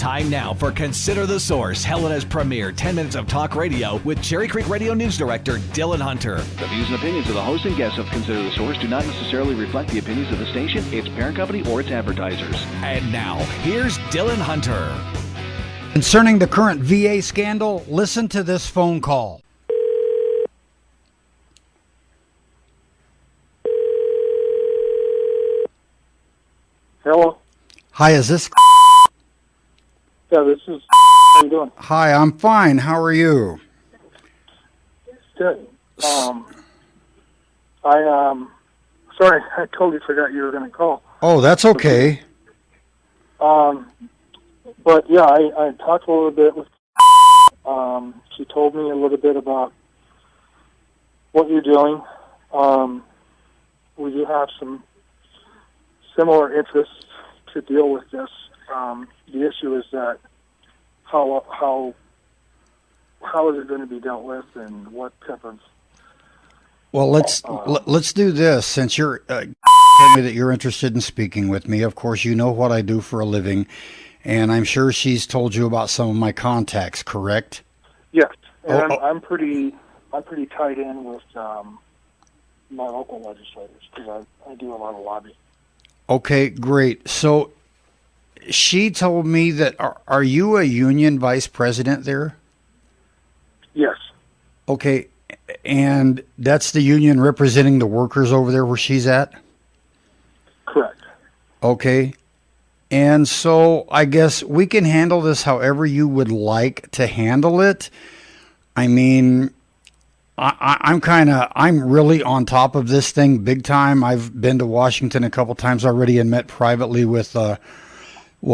Time now for Consider the Source, Helena's premier 10 minutes of talk radio with Cherry Creek Radio News Director Dylan Hunter. The views and opinions of the host and guests of Consider the Source do not necessarily reflect the opinions of the station, its parent company, or its advertisers. And now, here's Dylan Hunter. Concerning the current VA scandal, listen to this phone call. Hello. Hi, is this? Yeah, this is. How you doing? Hi, I'm fine. How are you? Good. Sorry, I totally forgot you were going to call. Oh, that's okay. But yeah, I talked a little bit with. She told me a little bit about what you're doing. We do have some similar interests to deal with this. The issue is that how is it going to be dealt with, and what type of? Well, let's do this. Since you're told me that you're interested in speaking with me, of course you know what I do for a living, and I'm sure she's told you about some of my contacts. Correct? Yes, and I'm pretty tied in with my local legislators because I do a lot of lobbying. Okay, great. So she told me that are you a union vice president there? Yes. Okay, and that's the union representing the workers over there where she's at? Correct. Okay. And so I guess we can handle this however you would like to handle it. I mean, I'm really on top of this thing big time. I've been to Washington a couple times already and met privately with,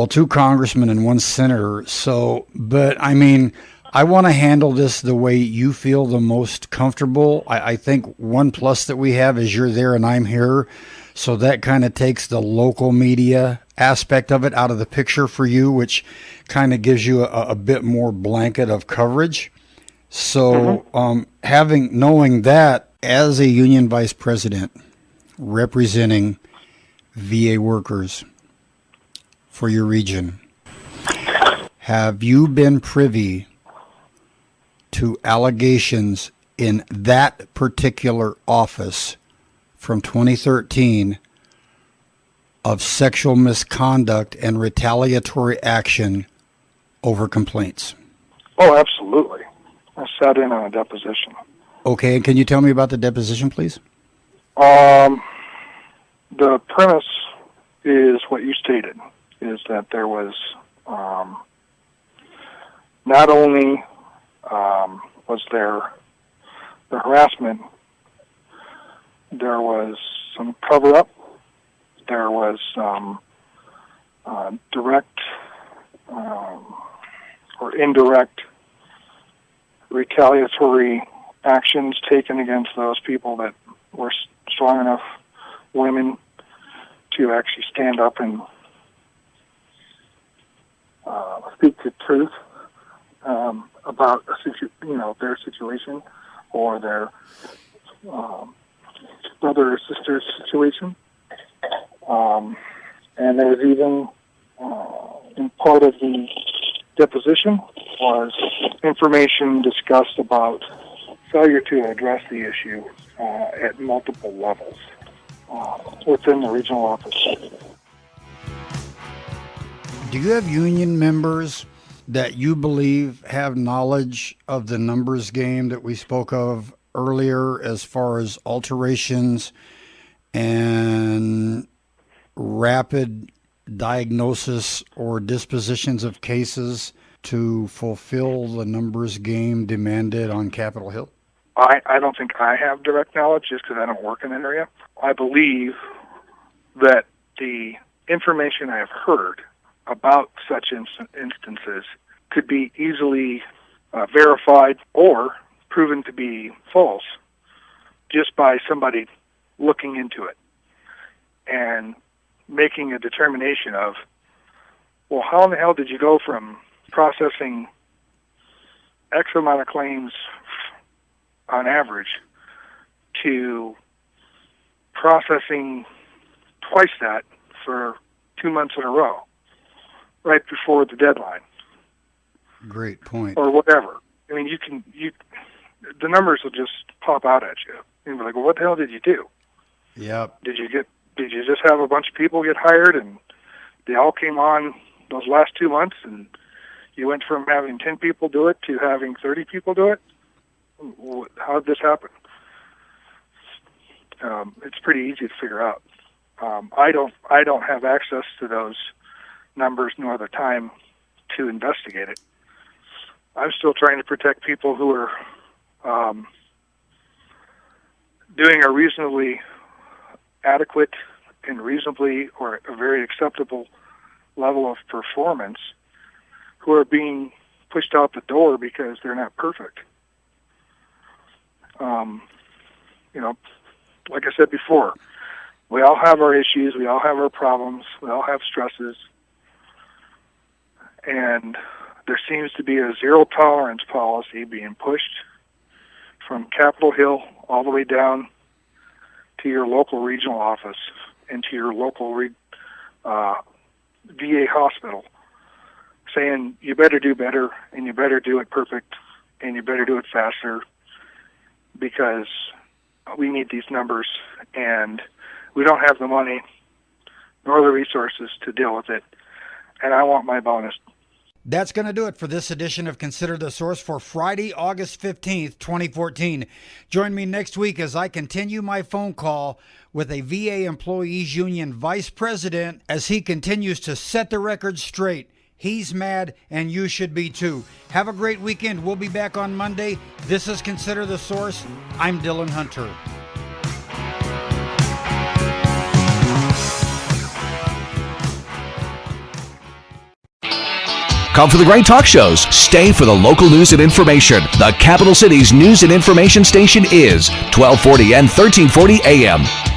2 congressmen and 1 senator. So, but I mean, I want to handle this the way you feel the most comfortable. I think one plus that we have is you're there and I'm here. So that kind of takes the local media aspect of it out of the picture for you, which kind of gives you a bit more blanket of coverage. So knowing that as a union vice president representing VA workers for your region, have you been privy to allegations in that particular office from 2013 of sexual misconduct and retaliatory action over complaints? Oh, absolutely. I sat in on a deposition. Okay, and can you tell me about the deposition, please? The premise is what you stated, is that there was not only was there the harassment, there was some cover-up, there was direct or indirect retaliatory actions taken against those people that were strong enough women to actually stand up and speak the truth about their situation or their brother or sister's situation. And there was even in part of the deposition was information discussed about failure to address the issue at multiple levels within the regional office. Do you have union members that you believe have knowledge of the numbers game that we spoke of earlier as far as alterations and rapid diagnosis or dispositions of cases to fulfill the numbers game demanded on Capitol Hill? I don't think I have direct knowledge just because I don't work in that area. I believe that the information I have heard about such instances could be easily verified or proven to be false just by somebody looking into it and making a determination of, well, how in the hell did you go from processing X amount of claims on average to processing twice that for 2 months in a row? right before the deadline. Great point. Or whatever. I mean, the numbers will just pop out at you. And you're like, well, what the hell did you do? Yep. Did you just have a bunch of people get hired and they all came on those last 2 months and you went from having 10 people do it to having 30 people do it? How did this happen? It's pretty easy to figure out. I don't have access to those numbers nor the time to investigate it. I'm still trying to protect people who are doing a reasonably adequate and reasonably or a very acceptable level of performance, who are being pushed out the door because they're not perfect. Like I said before, we all have our issues, we all have our problems, we all have stresses, and there seems to be a zero-tolerance policy being pushed from Capitol Hill all the way down to your local regional office and to your local VA hospital, saying you better do better and you better do it perfect and you better do it faster because we need these numbers and we don't have the money nor the resources to deal with it, and I want my bonus. That's going to do it for this edition of Consider the Source for Friday, August 15th, 2014. Join me next week as I continue my phone call with a VA Employees Union Vice President as he continues to set the record straight. He's mad, and you should be too. Have a great weekend. We'll be back on Monday. This is Consider the Source. I'm Dylan Hunter. Come for the great talk shows. Stay for the local news and information. The capital city's news and information station is 1240 and 1340 AM.